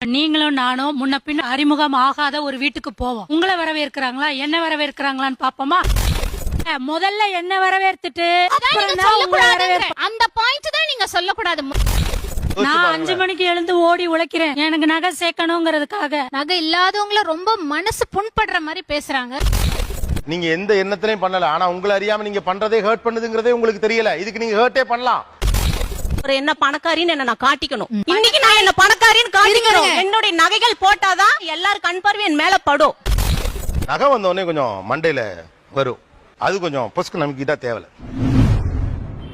நீங்களும் நானும் முன்ன பின்ன அறிமுகம் ஆகாத ஒரு வீட்டுக்கு போவோம். உங்களை வரவேற்கிறாங்களா என்ன வரவேற்கிறாங்களான்னு பாப்போமா? முதல்ல என்ன வரவேற்றுட்டு அந்த பாயிண்ட் தான் நீங்க சொல்லக்கூடாது. நான் 5 மணிக்கு எழுந்து ஓடி உழைக்கிறேன் எனக்கு நகை சேர்க்கணுங்கிறதுக்காக. நகை இல்லாதவங்கள ரொம்ப மனசு புண்படுற மாதிரி பேசுறாங்க. நீங்க எந்த எண்ணத்திலையும் பண்ணல, ஆனா உங்களை அறியாம நீங்க பண்றதே ஹர்ட் பண்ணுதுங்கிறதே உங்களுக்கு தெரியல. இதுக்கு நீங்க ஹர்ட்டே பண்ணலாம். என்ன பணக்காரின்னு என்ன நான் காட்டிக்கணும். இன்னைக்கு நான் என்ன பணக்காரின்னு காட்டிக்கணும். என்னுடைய நகைகள் போட்டாதான் எல்லாரும் கண் பார்வை என் மேல படும். நகை வந்த உடனே கொஞ்சம் மண்டையில வரும். அது கொஞ்சம் பொஸ்க்கு நமக்கு இதா தேவையில்ல.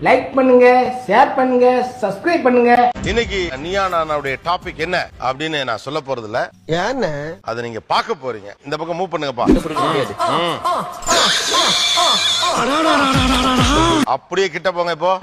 லைக் பண்ணுங்க, ஷேர் பண்ணுங்க, சப்ஸ்கிரைப் பண்ணுங்க. இன்னைக்கு நீயா நானுடைய டாபிக் என்ன அப்படின்னு நான் சொல்ல போறது இல்ல. ஏன்னா அதை நீங்க பார்க்க போறீங்க. இந்த பக்கம் மூவ் பண்ணுங்கப்பா. அப்படியே கிட்ட போங்க. இப்போ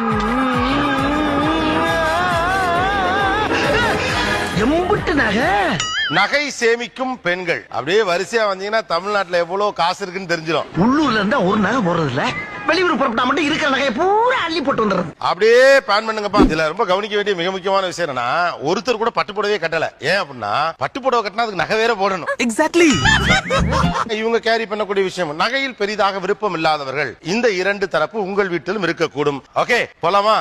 நகை சேமிக்கும் பெண்கள் அப்படியே வரிசையா வந்தீங்கன்னா தமிழ்நாட்டுல எவ்வளவு காசு இருக்குன்னு தெரிஞ்சிடும். உள்ளூர்ல இருந்தா ஒரு நகை போறது இல்ல, வெளியூர் புறப்பட்டா மட்டும் இருக்கிற நகையை பூரா அள்ளி போட்டு வந்துடுறது. அப்படியே பிளான் பண்ணுங்கப்பா. இதுல ரொம்ப கவனிக்க வேண்டிய மிக முக்கியமான விஷயம் என்னன்னா, ஒருத்தர் கூட பட்டு புடவையே கட்டல. ஏன் அப்படின்னா பட்டு புடவை கட்டினா அதுக்கு நகை வேற போடணும். எக்ஸாக்ட்லி. இவங்க கேரி பண்ணக்கூடிய விஷயம், நகையில் பெரிதாக விருப்பம் இல்லாதவர்கள் இந்த 2 தரப்பு உங்கள் வீட்டிலும் இருக்கக்கூடும். ஓகே போலாமா?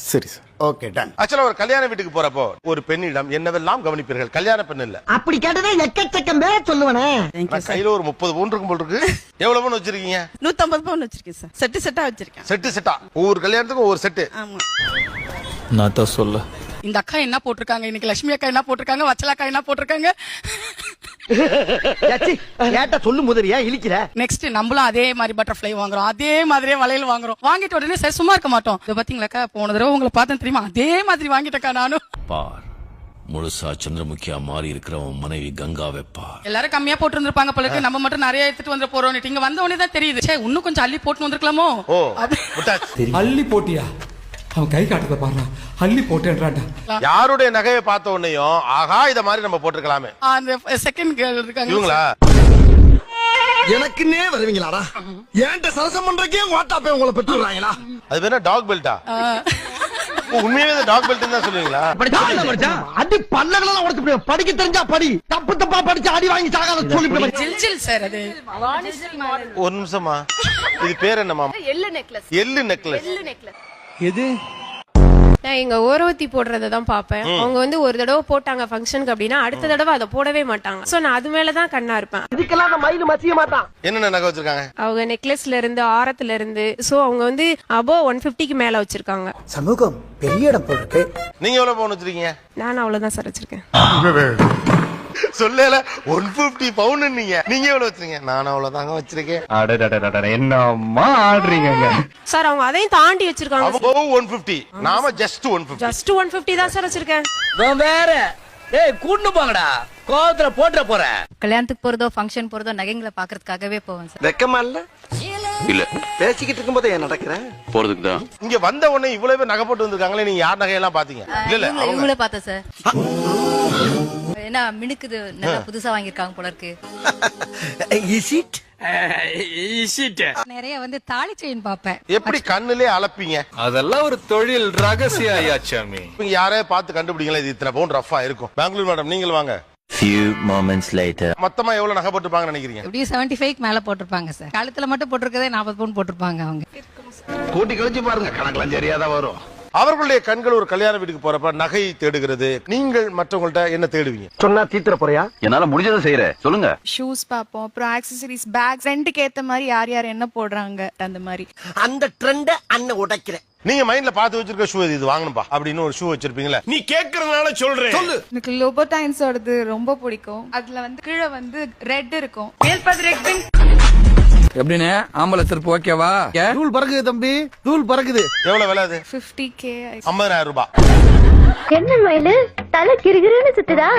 சரி சார். Okay done. ஆக்சுவலா ஒரு கல்யாண வீட்டுக்கு போறப்போ ஒரு பெண்ணிடம் என்னவெல்லாம் கவனிப்பீர்கள்? கல்யாண பெண் இல்ல, அப்படி கேட்டதே எக்கச்சக்கம் பேர் சொல்லுவனே. கையில ஒரு 30 பவுன் இருக்கும் போல இருக்கு. எவ்வளவு பவுன் வச்சிருக்கீங்க? 150 பவுன் வச்சிருக்கேன் சார். செட்டா வச்சிருக்கேன். செட்டா ஒவ்வொரு கல்யாணத்துக்கும் ஒவ்வொரு செட்டு. ஆமா. நான் தான் சொல்ல. இந்த அக்கா என்ன போட்டிருக்காங்க, இன்னைக்கு லட்சுமி அக்கா என்ன போட்டிருக்காங்க, வச்சல அக்கா என்ன போட்டிருக்காங்க. கேட்ட சொல்லு முதலியா இழிக்கிற. நெக்ஸ்ட் நம்மளும் அதே மாதிரி பட்டர்ஃப்ளை வாங்குறோம், அதே மாதிரியே வளையல் வாங்குறோம். வாங்கிட்டு உடனே சரி சும்மா இருக்க மாட்டோம். இதை பாத்தீங்களாக்கா, போன தடவை உங்களை பார்த்தேன் தெரியுமா, அதே மாதிரி வாங்கிட்டக்கா நானும். பார், முழுசா சந்திரமுகியா மாறி இருக்கிறவன் மனைவி கங்காவை பார். எல்லாரும் கம்மியா போட்டு இருந்திருப்பாங்க போல இருக்கு, நம்ம மட்டும் நிறைய எடுத்துட்டு வந்து போறோம். இங்க வந்த உடனே தான் தெரியுது, சே இன்னும் கொஞ்சம் அள்ளி போட்டு வந்திருக்கலாமோ. அள்ளி போட்டியா? அவன் கை காட்டுறத பாருடா, அள்ளி போட்டேன்றான்டா. யாருடைய நகையை பார்த்த உடனேயும் ஆஹா இத மாதிரி நம்ம போட்டுக்கலாமே. அந்த செகண்ட் கேர்ள் இருக்காங்க இவங்களா? எனக்குன்னே வருவீங்களாடா? ஏன்ட்ட சரசம் பண்றக்கே வாட்டாப்பே உங்களை பெற்றுறாங்களா? அது வேணா டாக் பெல்ட்டா? உண்மையாவே டாக் பெல்ட் தான் சொல்லுவீங்களா? அடி பல்லகளெல்லாம் உடைச்சு படிக்க தெரிஞ்சா படி, தப்பு தப்பா படிச்சு அடி வாங்கி சாகாத சொல்லி. ஜில் சார் அது. ஒரு நிமிஷமா, இது பேர் என்னமா? எள்ளு நெக்லஸ். எள்ளு நெக்லஸ். எள்ளு நெக்லஸ். எது? நான் எங்க ஓரவத்தி போடுறத தான் பாப்பேன். அவங்க வந்து ஒரு தடவை போட்டாங்க ஃபங்க்ஷனுக்கு அப்படின்னா அடுத்த தடவை அதை போடவே மாட்டாங்க. சோ நான் அது மேலதான் கண்ணா இருப்பேன். இதுக்கெல்லாம் நான் மயில மசிய மாட்டான். என்னென்ன நகை வச்சிருக்காங்க அவங்க நெக்லஸ்ல இருந்து ஆரத்துல இருந்து சோ அவங்க வந்து அபோ 150க்கு மேல வச்சிருக்காங்க. சமூகம் பெரிய இடம் போட்டுருக்கு. நீங்க எவ்வளவு பவுன் வச்சிருக்கீங்க? நான் அவ்வளவுதான் சார் வச்சிருக்கேன். சொல்லல 150 பவுன். நீங்க எவ்வளவு வச்சிருக்கீங்க? நான் அவ்வளவுதாங்க வச்சிருக்கேன். என்னம்மா ஆடுறீங்க சார்? அவங்க அதையும் தாண்டி வச்சிருக்காங்க. 150, நாம ஜஸ்ட் 150. ஜஸ்ட் 150 தான் சார் வச்சிருக்கேன். வேற ஏய் கூண்டு போங்கடா, கோவத்துல போட்ற போற. கல்யாணத்துக்கு போறதோ ஃபங்க்ஷன் போறதோ நகைங்களை பாக்குறதுக்காகவே போவேன் சார். வெக்கமா இல்ல? இல்ல பேசிக்கிட்டு இருக்கும்போது ஏன் நடக்கிற? போறதுக்கு தான். இங்க வந்த உடனே இவ்வளவு நகை போட்டு வந்திருக்காங்களே, நீங்க யார் நகையெல்லாம் பாத்தீங்க? இல்ல இவங்கள பார்த்தேன் சார். என்ன மினுக்குது, நல்லா புதுசா வாங்கிருக்காங்க போல இருக்கு. நிறைய வந்து தாலி செயின் பாப்பேன். எப்படி கண்ணுலே அளப்பீங்க? அதெல்லாம் ஒரு தொழில் ரகசியம் ஐயாச்சாமி. நீங்க யாரையும் பார்த்து கண்டுபிடிங்களா இது இத்தனை பவுன் ரஃபா இருக்கும்? பெங்களூர் மேடம் நீங்கள் வாங்க. Few moments later. மொத்தமா எவ்வளவு நகை போட்டுப்பாங்கன்னு நினைக்கிறீங்க? எப்படியும் 75க்கு மேல போட்டிருப்பாங்க சார். கழுத்துல மட்டும் போட்டிருக்கதே 40 பவுன் போட்டிருப்பாங்க அவங்க. கூட்டி கழிச்சு பாருங்க, கணக்கெல்லாம் சரியாதான் வரும். அவர்களுடைய கண்கள் ஒரு கல்யாண வீட்டுக்கு போறப்ப நகை தேடுகிறது. நீங்கள் மற்றவங்கள்ட்ட என்ன தேடுவீங்க? சொன்னா தீத்துற போறியா? என்னால முடிஞ்சதை செய்யறேன், சொல்லுங்க. ஷூஸ் பாப்போம், அப்புறம் ஆக்சசரிஸ், பேக், ரெண்டுக்கு ஏத்த மாதிரி யார் யார் என்ன போடுறாங்க அந்த மாதிரி. அந்த ட்ரெண்ட அண்ணன் உடைக்கிறேன். நீங்க மைண்ட்ல பாத்து வச்சிருக்க ஷூ இது வாங்கணும்பா அப்படின்னு ஒரு ஷூ வச்சிருப்பீங்களா? நீ கேக்குறதுனால சொல்றேன். சொல்லு. எனக்கு லோபோடைன்ஸோடது ரொம்ப பிடிக்கும். அதுல வந்து கீழே வந்து ரெட் இருக்கும். எப்படின்னு ஆம்பளை செருப்பு ஓகேவா? தூள் பறக்குது தம்பி, தூள் பறக்குது. எவ்வளவு விலை அது? 50K. 50,000 ரூபாய். என்ன மயிலு தலை கிறுகிறுன்னு சுத்துதா?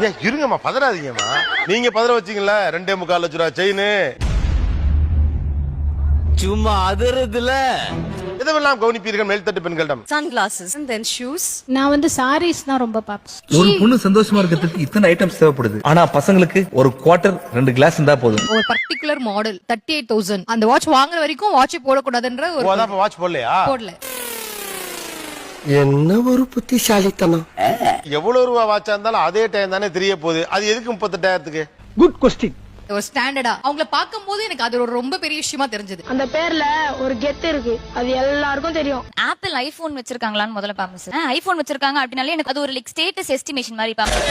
ஏன் இருங்கம்மா, பதறாதீங்கம்மா. நீங்க பதற வச்சீங்களா 2.25 லட்சம் ரூபாய் செயின். சும்மா அதறதுல இதெல்லாம் கவனிப்பீர்கள் மேல்தட்டு பெண்களிடம்? Sunglasses and then shoes. நான் வந்து சாரீஸ் தான் ரொம்ப பாப்பேன். ஒரு பொண்ணு சந்தோஷமா இருக்கிறதுக்கு இத்தனை ஐட்டம்ஸ் தேவைப்படுது. ஆனா பசங்களுக்கு ஒரு குவார்டர் 2 கிளாஸ் இருந்தா போதும். ஒரு பர்టిక్యులர் மாடல் 38,000. அந்த வாட்ச் வாங்குற வரைக்கும் வாட்ச் போடக்கூடாதுன்ற ஒரு வாட்ச் போடலையா? போடல. என்ன ஒரு புத்திசாலித்தனம். எவ்வளவு ரூபா வாட்சா இருந்தாலும் அதே டைம் தானே தெரிய போகுது. அது எதுக்கு 38,000க்கு? Good question. ஒரு ஸ்டாண்டர்டா அவங்கள பாக்கும்போது எனக்கு அது ஒரு ரொம்ப பெரிய விஷயமா தெரிஞ்சது. அந்த பேர்ல ஒரு கெத்து இருக்கு, அது எல்லாருக்கும் தெரியும். ஆப்பிள் ஐபோன் வச்சிருக்காங்களான்னு முதல்ல பாப்பேன் சார். ஐபோன் வச்சிருக்காங்க அப்படினாலே எனக்கு அது ஒரு லைக் ஸ்டேட்டஸ் எஸ்டிமேஷன் மாதிரி பாப்பேன்.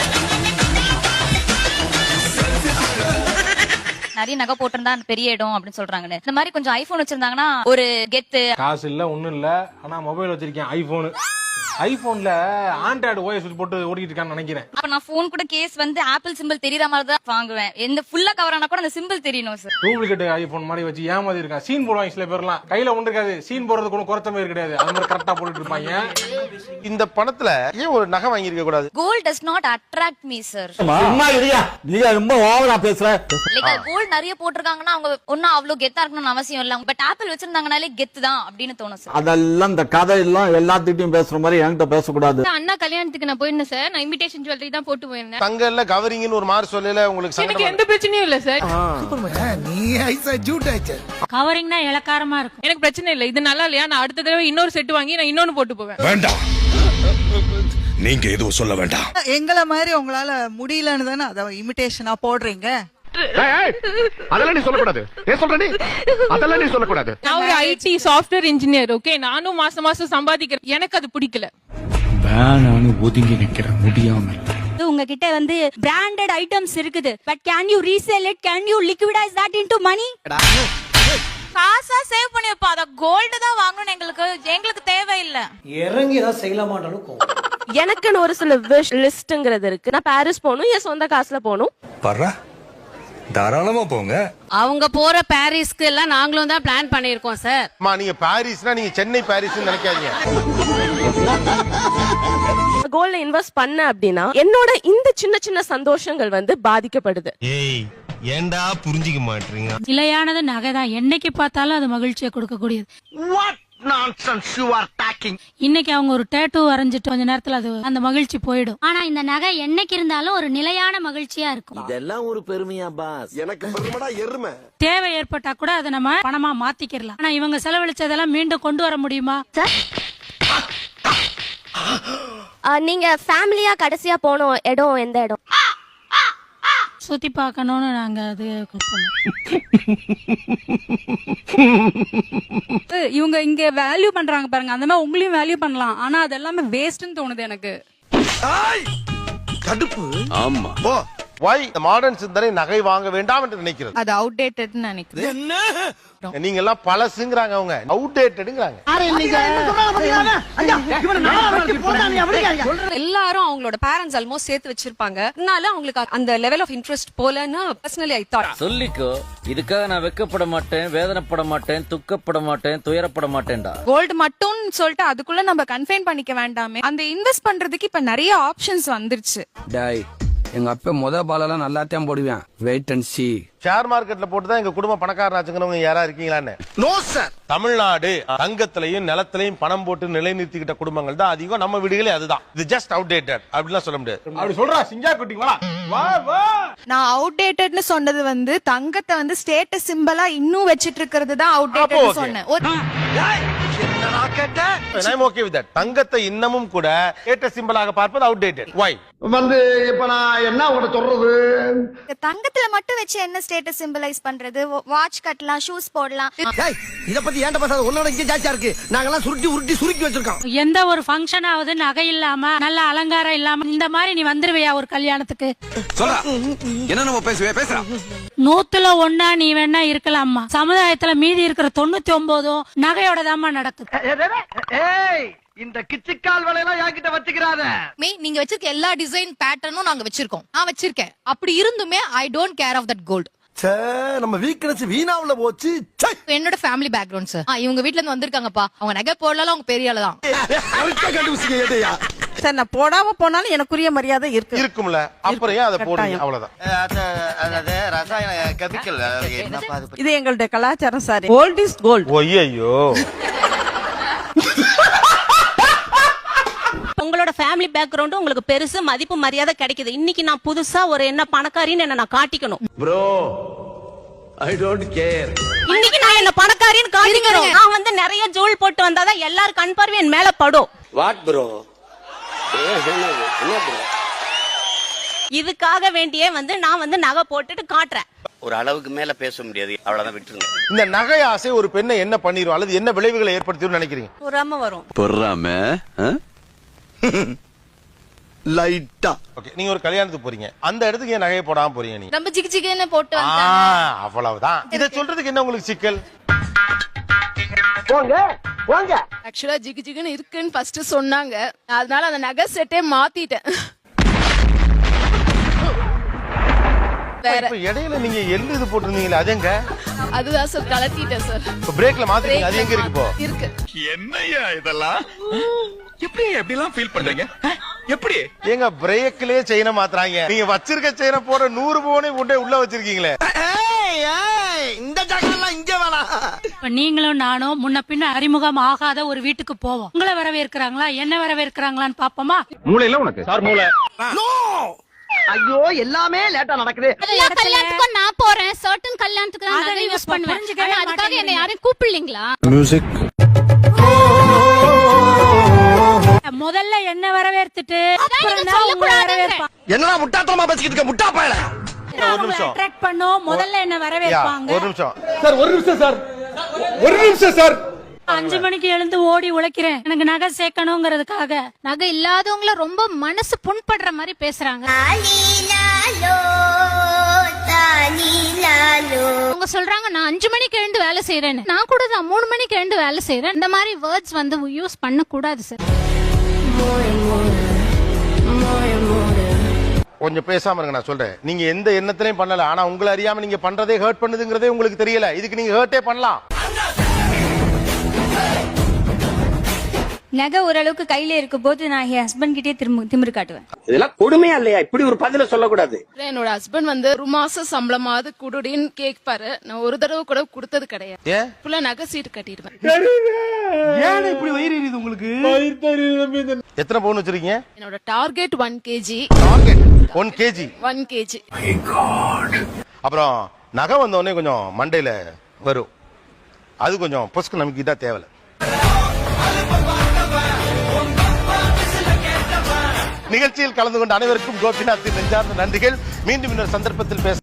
நிறைய நகை போட்டிருந்தா பெரிய இடம் அப்படின்னு சொல்றாங்கன்னு. இந்த மாதிரி கொஞ்சம் ஐபோன் வச்சிருந்தாங்கன்னா ஒரு கெத்து. காசு இல்ல ஒண்ணும் இல்ல, ஆனா மொபைல் வச்சிருக்கேன் ஐபோன். ஐபோன்ல ஆண்ட்ராய்டு ஓஎஸ் போட்டு ஓடிட்டு இருக்கான்னு நினைக்கிறேன். அப்ப நான் போன் கூட கேஸ் வந்து ஆப்பிள் சிம்பிள் தெரியற மாதிரி தான் வாங்குவேன். எந்த ஃபுல்லா கவர் ஆனா கூட அந்த சிம்பிள் தெரியணும் சார். டூப்ளிகேட் ஐபோன் மாதிரி வச்சு ஏமாதி இருக்கான். சீன் போடுவாங்க சில பேர்லாம். கையில ஒண்ணு இருக்காது, சீன் போடுறதுக்கு ஒன்றும் குறைச்ச மாதிரி கிடையாது. அது மாதிரி கரெக்டா போட்டுட்டு இருப்பாங்க. இந்த பணத்துல ஏன் ஒரு நகை வாங்கி இருக்க கூடாது? Gold does not attract me sir. சும்மா இருயா, நீ ரொம்ப ஓவரா பேசுற. லைக் கோல்ட் நிறைய போட்டிருக்காங்கன்னா அவங்க ஒன்னும் அவ்வளவு கெத்தா இருக்கணும்னு அவசியம் இல்ல. பட் ஆப்பிள் வச்சிருந்தாங்கனாலே கெத்து தான் அப்படின்னு தோணும் சார். அதெல்லாம் இந்த கதை எல்லாம் எல்லாத்திட்டையும் பேசுற மாதிரி என்கிட்ட பேசக்கூடாது. அண்ணா கல்யாணத்துக்கு நான் போயிருந்தேன் சார். நான் இமிடேஷன் ஜுவல்லரி தான் போட்டு போயிருந்தேன். தங்கல்ல கவரிங்னு ஒரு மாதிரி சொல்லல உங்களுக்கு எனக்கு எந்த பிரச்சனையும் இல்ல சார். நீ ஐசா ஜூட் ஆயிச்சு. கவரிங்னா இலக்காரமா இருக்கும். எனக்கு பிரச்சனை இல்ல, இது நல்லா இல்லையா, நான் அடுத்த தடவை இன்னொரு செட் வாங்கி நான் இன்னொன்னு போட்டு போவேன். வேண்டாம், நீங்க எதுவும் சொல்ல வேண்டாம். எங்கள மாதிரி உங்களால முடியலன்னு தானே அத இமிடேஷனா போடுறீங்க. அதெல்லாம் நீ சொல்லக்கூடாது. ஏன் சொல்ற நீ? அதெல்லாம் நீ சொல்லக்கூடாது. நான் ஒரு ஐடி சாஃப்ட்வேர் இன்ஜினியர். ஓகே, நானும் மாசம் மாசம் சம்பாதிக்கிறேன். எனக்கு அது பிடிக்கல. வேணான்னு ஒதுங்கி நிக்கிறேன் முடியாம. உங்ககிட்ட வந்து பிராண்டட் ஐட்டம்ஸ் இருக்குது. But can you resell it? Can you liquidise that into money? காசா சேவ் பண்ணி வைப்பா. அத கோல்ட் தான் வாங்கணும். எங்களுக்கு தேவையில்லை. இறங்கி தான் செய்யலாமான்னு எனக்குன்னு ஒரு சில விஷ் லிஸ்ட்ங்கிறது இருக்கு. நான் பாரிஸ் போகணும், என் சொந்த காசுல போகணும். பர்றா, தாராளமா போங்க. அவங்க போற பாரிஸ்க்கு எல்லாம் நாங்களும் தான் பிளான் பண்ணிருக்கோம் சார். அம்மா, நீங்க பாரிஸ்னா நீங்க சென்னை பாரிஸ்னு நினைக்காதீங்க. கோல்ட்ல இன்வெஸ்ட் பண்ண அப்படின்னா என்னோட இந்த சின்ன சின்ன சந்தோஷங்கள் வந்து பாதிக்கப்படுது. ஏய், ஏன்டா புரிஞ்சிக்க மாட்டீங்க? நிலையானது நகை தான். என்னைக்கு பார்த்தாலும் அது மகிழ்ச்சியை கொடுக்கக்கூடியது. What nonsense you are talking. இன்னைக்கு அவங்க ஒரு டேட்டூ வரைஞ்சிட்டு கொஞ்ச நேரத்துல அது அந்த மகிழ்ச்சி போயிடும். ஆனா இந்த நகை என்னைக்கு இருந்தாலும் ஒரு நிலையான மகிழ்ச்சியா இருக்கும். இதெல்லாம் ஒரு பெருமையா பாஸ்? எனக்கு பெருமைடா எருமை. தேவை ஏற்பட்டா கூட அதை நம்ம பணமா மாத்திக்கலாம். ஆனா இவங்க செலவழிச்சதெல்லாம் மீண்டும் கொண்டு வர முடியுமா? நீங்க ஃபேமிலியா கடைசியா போன இடம் எந்த இடம்? சுத்தி பார்க்கணும்னு நாங்க அது இவங்க இங்க வேல்யூ பண்றாங்க பாருங்க, அந்த மாதிரி உங்களையும் வேல்யூ பண்ணலாம். ஆனா அது எல்லாமே வேஸ்ட்னு தோணுது எனக்கு. கடுப்பு. ஆமா. Why the modern சிந்தனை நகை வாங்க வேண்டாம் என்று நினைக்கிறது? அது அவுடேட்டட்னு நினைக்கிறேன். நீங்க எல்லாம் பழசுங்கறாங்க, அவங்க அவுடேட்டட்ங்கறாங்க. எல்லாரும் அவங்களோட பேரண்ட்ஸ் ஆல்மோஸ்ட் சேர்த்து வச்சிருப்பாங்க. அதனால அவங்களுக்கு அந்த லெவல் ஆஃப் இன்ட்ரெஸ்ட் போலன்னு பர்சனலி ஐ தாட். சொல்லிக்கோ, இதுக்காக நான் வெக்கப்பட மாட்டேன், வேதனைப்பட மாட்டேன், துக்கப்பட மாட்டேன், துயரப்பட மாட்டேன்டா. கோல்டு மட்டும் சொல்லிட்டு அதுக்குள்ள நம்ம கன்ஃபைன் பண்ணிக்க வேண்டாமே. அந்த இன்வெஸ்ட் பண்றதுக்கு இப்ப நிறைய ஆப்ஷன்ஸ் வந்துருச்சு. டாய், எங்க அப்பா பாலெல்லாம் நல்லாத்தான் போடுவேன். Wait and C. ஷேர் மார்க்கெட்ல போட்டு தான் எங்க குடும்பம் பணக்காரனாச்சுங்கிறவங்க யாரா இருக்கீங்களான்னு? No sir. தமிழ்நாடு தங்கத்திலையும் நிலத்திலையும் பணம் போட்டு நிலைநிறுத்திக்கிட்ட குடும்பங்கள் தான் அதிகம். நம்ம வீடுகளே அதுதான். இது ஜஸ்ட் அவுடேட்டட் அப்படிலாம் சொல்ல முடியாது. அப்படி சொல்றா சிங்கா குட்டி வா வா வா. நான் அவுடேட்டட்னு சொன்னது வந்து தங்கத்தை வந்து ஸ்டேட்டஸ் சிம்பலா இன்னும் வச்சிட்டு இருக்கிறது தான் அவுடேட்டட்னு சொன்னேன். I'm okay with that. தங்கத்தை இன்னமும் கூட ஸ்டேட்டஸ் சிம்பலாக பார்ப்பது அவுடேட்டட். Why? வந்து இப்ப நான் என்ன உங்களை சொல்றது? தங்கத்துல மட்டும் வச்சு என்ன ஸ்டேட்டஸ் சிம்பலைஸ் பண்றது? வாட்ச் கட்டலாம், ஷூஸ் போடலாம். இத பத்தி ஏன்டா பேசாத? உன்னோட இங்க ஜாஸ்தியா இருக்கு. நாங்கெல்லாம் சுருட்டி வச்சிருக்கோம். எந்த ஒரு ஃபங்க்ஷன் ஆவது நகை இல்லாம நல்ல அலங்காரம் இல்லாம இந்த மாதிரி நீ வந்துருவியா ஒரு கல்யாணத்துக்கு? சொல்றா, என்ன நம்ம பேசுறா? 100ல 1 நீ வேணா இருக்கலாமா. சமுதாயத்துல மீதி இருக்கிற 99 நகையோட தாமா நடக்குது. ஏய், இந்த கிச்சிக்கால் வேலையெல்லாம் என்கிட்ட வச்சுக்கிறாத. நீங்க வச்சிருக்க எல்லா டிசைன் பேட்டர்னும் நாங்க வச்சிருக்கோம். நான் வச்சிருக்கேன். அப்படி இருந்துமே I don't care of that gold. நம்ம வீக்னஸ் வீணாவுல போச்சு. என்னோட ஃபேமிலி பேக்ரவுண்ட் சார். இவங்க வீட்ல இருந்து வந்திருக்காங்கப்பா. அவங்க நகை போடலாம், அவங்க பெரிய ஆளு தான். சார், நான் போடாம போனாலும் எனக்குரிய மரியாதை இருக்கும்ல. அப்புறம் ஏன் அதை போடுங்க? அவ்வளவுதான். இது எங்களுடைய கலாச்சாரம் சார். Gold is gold. ஐயோ, உங்களோட ஃபேமிலி பேக்ரவுண்ட் உங்களுக்கு பெருசு மதிப்பு மரியாதை கிடைக்குது. இன்னைக்கு நான் புதுசா ஒரு என்ன பணக்காரின்னு என்ன நான் காட்டிக்கணும். Bro, I don't care. இன்னைக்கு நான் என்ன பணக்காரின்னு காட்டிக்கணும். நான் வந்து நிறைய ஜூல் போட்டு வந்தாதான் எல்லாரும் கண் பார்வை என் மேல படும். வாட் ப்ரோ என்ன ப்ரோ இதுக்காக வேண்டியே நான் நகை போட்டுட்டு காட்டுறேன். ஒரு அளவுக்கு மேல பேச முடியாது, அவ்வளவுதான் விட்டுருங்க. இந்த நகை ஆசை ஒரு பெண்ணை என்ன பண்ணிரும் அல்லது என்ன விளைவுகளை ஏற்படுத்திரும் நினைக்கிறீங்க? பொறாம வரும். பொறாம லைட்டா. ஓகே, நீங்க ஒரு கல்யாணத்துக்கு போறீங்க, அந்த இடத்துக்கு ஏன் நகையை போடாம போறீங்க நீங்க? ரொம்ப ஜிகு ஜிகுன்னு போட்டு வந்தாங்க. அவ்வளவுதான். இதை சொல்றதுக்கு என்ன உங்களுக்கு சிக்கல்? போங்க போங்க. ஆக்சுவலா ஜிகு ஜிகுன்னு இருக்குன்னு ஃபர்ஸ்ட் சொன்னாங்க, அதனால அந்த நகை செட்டே மாத்திட்டேன். இப்ப இடையில நீங்க எள்ளு இது போட்டிருந்தீங்களே அது எங்க? அதுதான் சார் கலத்திட்டேன் சார். இப்ப பிரேக்ல மாத்திட்டீங்க, அது எங்க இருக்கு இப்போ? இருக்கு. என்னையா இதெல்லாம் எப்படி எப்படிலாம் ஃபீல் பண்றீங்க? எப்படி எங்க பிரேக்லயே செயினை மாத்துறாங்க? நீங்க வச்சிருக்க செயினை போற 100 பவுனை கொண்டே உள்ள வச்சிருக்கீங்களே. இந்த ஜாகலாம் இங்க வேணாம். இப்ப நீங்களும் நானும் முன்ன பின்ன அறிமுகம் ஆகாத ஒரு வீட்டுக்கு போவோம். உங்களை வரவேற்கிறாங்களா என்ன வரவேற்கிறாங்களான்னு பாப்போமா? மூளையில உனக்கு சார் மூளை. ஐயோ எல்லாமே லேட்டா நடக்குது. எல்லா கல்யாணத்துக்கும் நான் போறேன், சர்டன் கல்யாணத்துக்கு அதை நான் நீங்க யூஸ் பண்ணுவேன். புரிஞ்சுக்கவே ஆனா அதுக்காக மாட்டேங்கிறீங்க. என்ன யாரையும் கூப்பிடலீங்களா? முதல்ல என்ன வரவேற்றுட்டு அப்புறம் நீங்க தான் உங்களை சொல்லக்கூடாதுங்க. வரவேற்பாங்க. என்னடா முட்டாத்தனமா பேசிக்கிட்டு இருக்க முட்டா பயல. ஒரு நிமிஷம். அட்ராக்ட் பண்ணோம், முதல்ல என்ன யா, வரவேற்பாங்க. ஒரு நிமிஷம். சார் ஒரு நிமிஷம் சார், ஒரு நிமிஷம் சார். 5 மணிக்கு எழுந்து ஓடி உழைக்கிறேன் எனக்கு நகை சேர்க்கணுங்கிறதுக்காக. நகை இல்லாதவங்கள ரொம்ப மனசு புண்படுற மாதிரி பேசுறாங்க. அவங்க சொல்றாங்க நான் 5 மணிக்கு எழுந்து வேலை செய்யறேன்னு. நான் கூட தான் 3 மணிக்கு எழுந்து வேலை செய்யறேன். இந்த மாதிரி வேர்ட்ஸ் வந்து யூஸ் பண்ண கூடாது சார். கொஞ்சம் பேசாம இருங்க, நான் சொல்றேன். நீங்க எந்த எண்ணத்திலையும் பண்ணல, ஆனா உங்களை அறியாம நீங்க பண்றதே ஹர்ட் பண்ணுதுங்கிறதே உங்களுக்கு தெரியல. இதுக்கு நீங்க ஹர்ட்டே பண்ணலாம். நகை ஓரளவுக்கு கையில இருக்கும் போது நான் என் ஹஸ்பண்ட் கிட்டே திமிரு காட்டுவேன். இதெல்லாம் கொடுமையா இல்லையா? இப்படி ஒரு பதில சொல்லக்கூடாது. என்னோட ஹஸ்பண்ட் வந்து ஒரு மாச சம்பளமாவது குடுடின்னு கேட்பாரு. நான் ஒரு தடவை கூட கொடுத்தது கிடையாது. ஏன்? ஃபுல்லா நகை சீட்டு கட்டிடுவேன். ஏன் இப்படி வயிறு எரியுது உங்களுக்கு? எத்தனை பவுன் வச்சிருக்கீங்க? என்னோட target 1 kg. Target 1 kg. 1 kg. அப்புறம் நகை வந்த உடனே கொஞ்சம் மண்டையில வரும், அது கொஞ்சம் பொஸ்க்கு நமக்கு இதா தேவை. நிகழ்ச்சியில் கலந்து கொண்ட அனைவருக்கும் கோபிநாத்தின் நெஞ்சார்ந்த நன்றிகள். மீண்டும் இன்னொரு சந்தர்ப்பத்தில் பேச